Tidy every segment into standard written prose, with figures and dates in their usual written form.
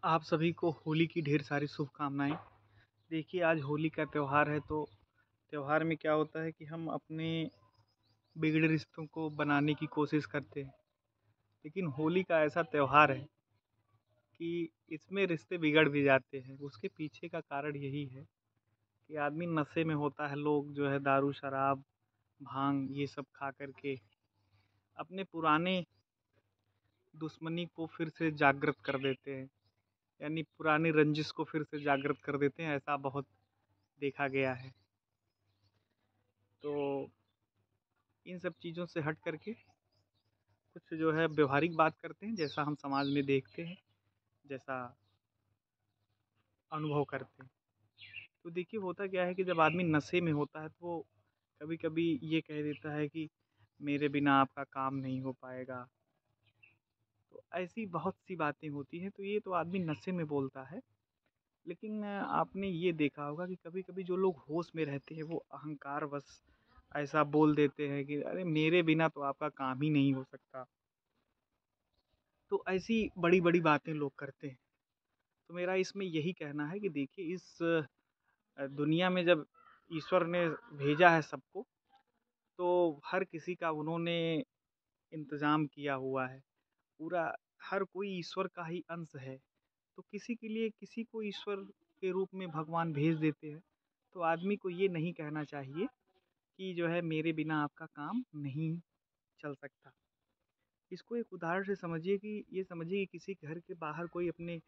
आप सभी को होली की ढेर सारी शुभकामनाएँ। देखिए आज होली का त्योहार है तो त्योहार में क्या होता है कि हम अपने बिगड़े रिश्तों को बनाने की कोशिश करते हैं। लेकिन होली का ऐसा त्योहार है कि इसमें रिश्ते बिगड़ भी जाते हैं। उसके पीछे का कारण यही है कि आदमी नशे में होता है, लोग जो है दारू, शराब, भांग ये सब खा कर के अपने पुराने दुश्मनी को फिर से जागृत कर देते हैं। यानी पुरानी रंजिश को फिर से जागृत कर देते हैं, ऐसा बहुत देखा गया है। तो इन सब चीज़ों से हट करके कुछ जो है व्यवहारिक बात करते हैं, जैसा हम समाज में देखते हैं, जैसा अनुभव करते हैं। तो देखिए होता क्या है कि जब आदमी नशे में होता है तो वो कभी-कभी ये कह देता है कि मेरे बिना आपका काम नहीं हो पाएगा। तो ऐसी बहुत सी बातें होती हैं, तो ये तो आदमी नशे में बोलता है। लेकिन आपने ये देखा होगा कि कभी-कभी जो लोग होश में रहते हैं वो अहंकारवश ऐसा बोल देते हैं कि अरे मेरे बिना तो आपका काम ही नहीं हो सकता। तो ऐसी बड़ी-बड़ी बातें लोग करते हैं। तो मेरा इसमें यही कहना है कि देखिए इस दुनिया में जब ईश्वर ने भेजा है सबको, तो हर किसी का उन्होंने इंतज़ाम किया हुआ है। पूरा हर कोई ईश्वर का ही अंश है। तो किसी के लिए किसी को ईश्वर के रूप में भगवान भेज देते हैं। तो आदमी को ये नहीं कहना चाहिए कि जो है मेरे बिना आपका काम नहीं चल सकता। इसको एक उदाहरण से समझिए कि ये समझिए कि किसी घर के बाहर कोई अपने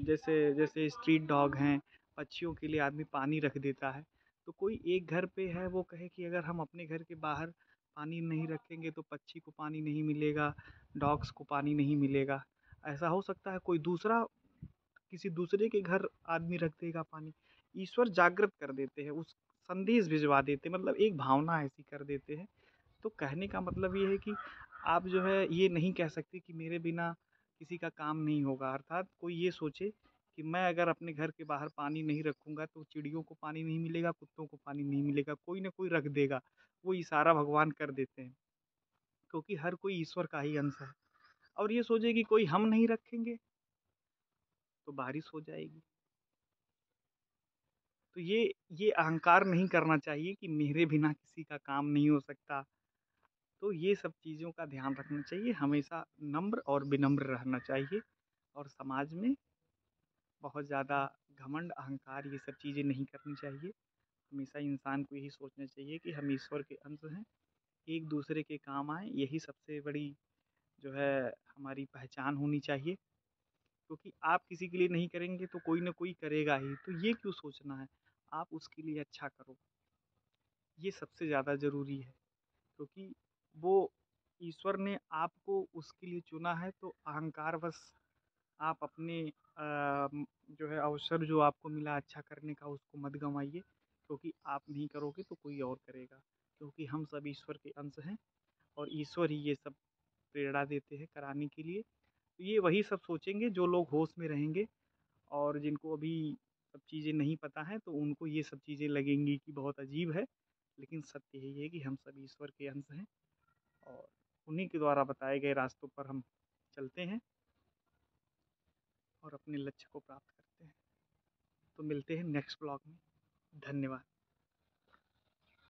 जैसे जैसे स्ट्रीट डॉग हैं, पक्षियों के लिए आदमी पानी रख देता है। तो कोई एक घर पे है वो कहे कि अगर हम अपने घर के बाहर पानी नहीं रखेंगे तो पक्षी को पानी नहीं मिलेगा, डॉग्स को पानी नहीं मिलेगा। ऐसा हो सकता है कोई दूसरा किसी दूसरे के घर आदमी रख देगा पानी। ईश्वर जागृत कर देते हैं, उस संदेश भिजवा देते हैं, मतलब एक भावना ऐसी कर देते हैं। तो कहने का मतलब ये है कि आप जो है ये नहीं कह सकते कि मेरे बिना किसी का काम नहीं होगा। अर्थात कोई ये सोचे कि मैं अगर अपने घर के बाहर पानी नहीं रखूँगा तो चिड़ियों को पानी नहीं मिलेगा, कुत्तों को पानी नहीं मिलेगा, कोई न कोई रख देगा। वो इशारा भगवान कर देते हैं, क्योंकि हर कोई ईश्वर का ही अंश है। और ये सोचे कि कोई हम नहीं रखेंगे तो बारिश हो जाएगी। तो ये अहंकार नहीं करना चाहिए कि मेरे बिना किसी का काम नहीं हो सकता। तो ये सब चीज़ों का ध्यान रखना चाहिए, हमेशा नम्र और विनम्र रहना चाहिए और समाज में बहुत ज़्यादा घमंड, अहंकार ये सब चीज़ें नहीं करनी चाहिए। हमेशा इंसान को यही सोचना चाहिए कि हम ईश्वर के अंश हैं, एक-दूसरे के काम आएँ, यही सबसे बड़ी जो है हमारी पहचान होनी चाहिए। क्योंकि आप किसी के लिए नहीं करेंगे तो कोई न कोई करेगा ही, तो ये क्यों सोचना है? आप उसके लिए अच्छा करो, ये सबसे ज़्यादा ज़रूरी है। क्योंकि वो ईश्वर ने आपको उसके लिए चुना है, तो अहंकारवश आप अपने जो है अवसर जो आपको मिला अच्छा करने का उसको मत गँवाइए, क्योंकि आप नहीं करोगे तो कोई और करेगा। क्योंकि हम सब ईश्वर के अंश हैं और ईश्वर ही ये सब प्रेरणा देते हैं कराने के लिए। तो ये वही सब सोचेंगे जो लोग होश में रहेंगे और जिनको अभी सब चीज़ें नहीं पता हैं, तो उनको ये सब चीज़ें लगेंगी कि बहुत अजीब है। लेकिन सत्य यही है कि हम सब ईश्वर के अंश हैं और उन्हीं के द्वारा बताए गए रास्तों पर हम चलते हैं और अपने लक्ष्य को प्राप्त करते हैं। तो मिलते हैं नेक्स्ट ब्लॉग में। धन्यवाद।